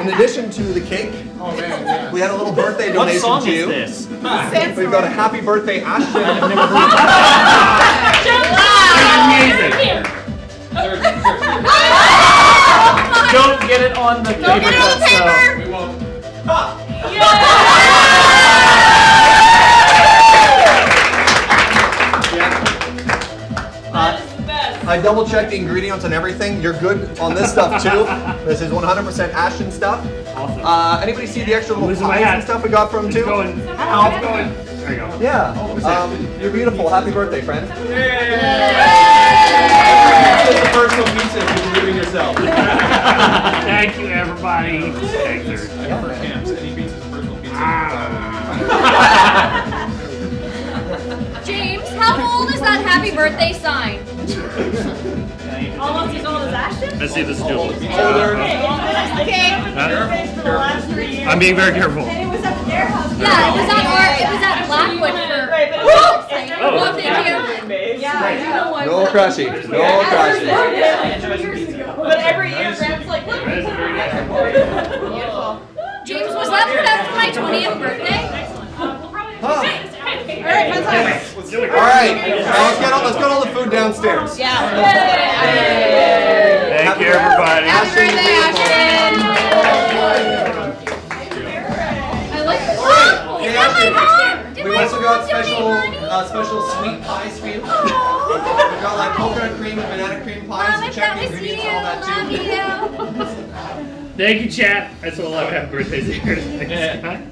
in addition to the cake, we had a little birthday donation What song to you. is this? Sandstorm. We've got a happy birthday, Ashton. I've never heard of it. Don't get it on the paper. Don't get it on the paper! We won't. I double checked the ingredients and everything. You're good on this stuff too. This is 100% Ashton stuff. Awesome. Anybody see the extra little Losing my pies hat. and stuff we got from It's too? going. How it's going. There you go. Yeah. You're beautiful. Happy birthday, friend. This is the personal pizza you're doing yourself. Thank you, everybody. Thanks, sir. For camps, any pizza is personal pizza. James, how old is that happy birthday sign? Almost as old as Ashton? Let's see this dude. Okay. I'm being very careful. And it was at their house. Yeah, it was at Blackwood for. Right, but Whoops! it's No, thank you. Yeah, you know what? No crushy. No crushy. But every year, Graham's like, look, we put it in there for you. Beautiful. James, was that put up for my 20th birthday? Alright, fun times. All right. Now let's get all the food downstairs. Yeah. Thank you, everybody. Happy birthday, Ashton! I like the song. It's not my mom. Did We my also mom got donate special sweet pies for you. We've got like coconut cream and banana cream pies. Mom, So if check that the was you, ingredients, all that love too. you. Thank you, chat. That's all I have. Happy birthdays here. Thanks, guys.